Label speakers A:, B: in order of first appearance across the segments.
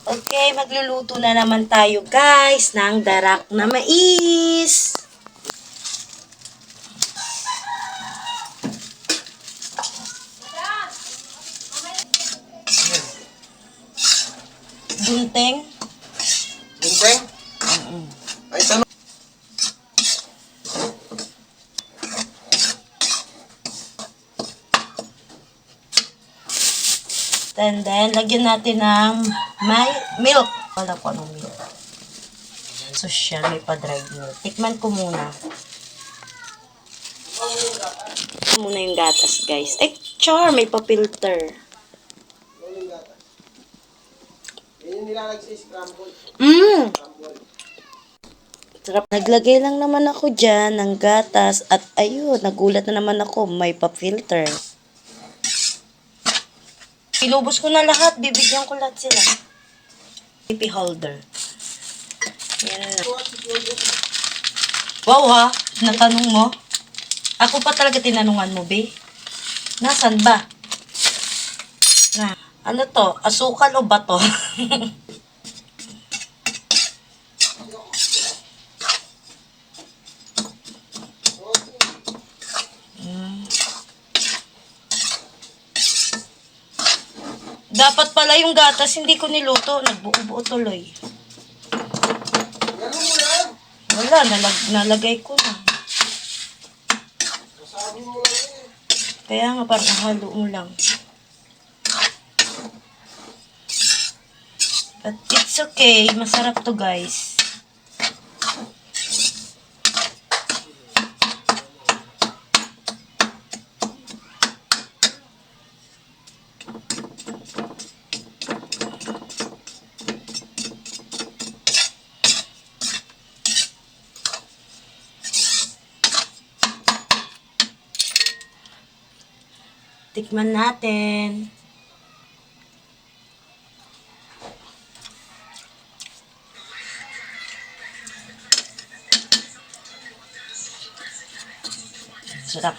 A: Okay, magluluto na naman tayo guys ng darak na mais. Bunteng.
B: Bunteng? Ay, tanong.
A: And then, lagyan natin ng milk. Wala ko anong milk. Social, may pa-dried milk. Tikman ko muna. Ito muna yung gatas, guys. Eh, char, may pa-filter.
B: Yan yung nilalag sa scramble.
A: Sarap. Naglagay lang naman ako dyan ng gatas at ayun, nagulat na naman ako, may pa-filter. Ilubos ko na lahat, bibigyan ko lahat sila. Pipi holder. Yan na. Wow ha, natanong mo? Ako pa talaga tinanungan mo, be? Nasaan ba? Na, ano to? Asukal o bato? Dapat pala yung gatas, hindi ko niluto. Nagbuo-buo tuloy.
B: Ganun mo yan.
A: Wala, nalagay ko na.
B: Sasabi mo lang eh.
A: Kaya nga, parang halo mo lang. But it's okay. Masarap to, guys. Tikman natin. Sarap.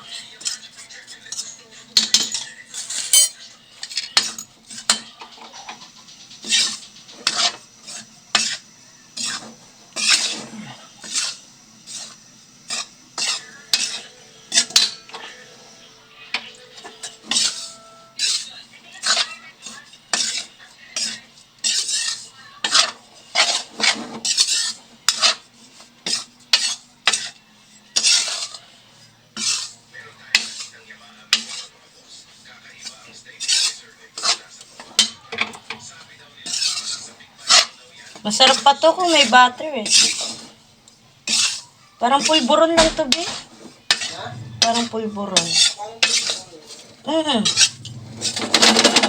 A: Masarap pa to kung may butter eh. Parang pulburon lang to, be. Parang pulburon. Ano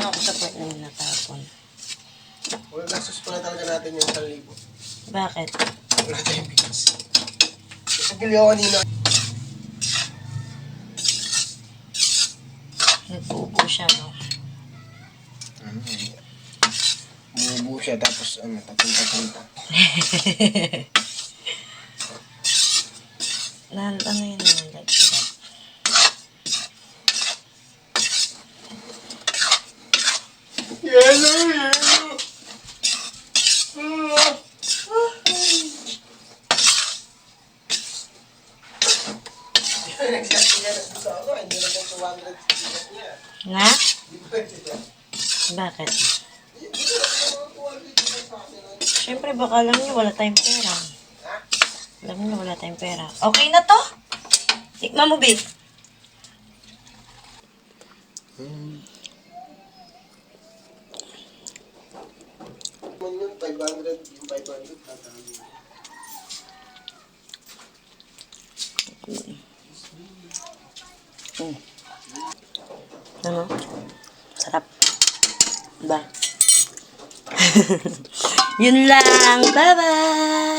A: ako sa part na yun natapon?
B: Wala gastos pala talaga natin yung 1,000.
A: Bakit?
B: Wala tayong bigas. Nagpili ako kanina.
A: Nagbubo siya, no?
B: Bumubo siya tapos tapunta.
A: Ano yun naman?
B: Yellow.
A: Nga? Bakit? Siyempre, baka alam niyo wala tayong pera. Alam niyo wala tayong pera. Okay na to? Tikman mo, babe.
B: Yung 500 tatawin.
A: Ano? Sarap. Ba? Yun lang. Bye-bye!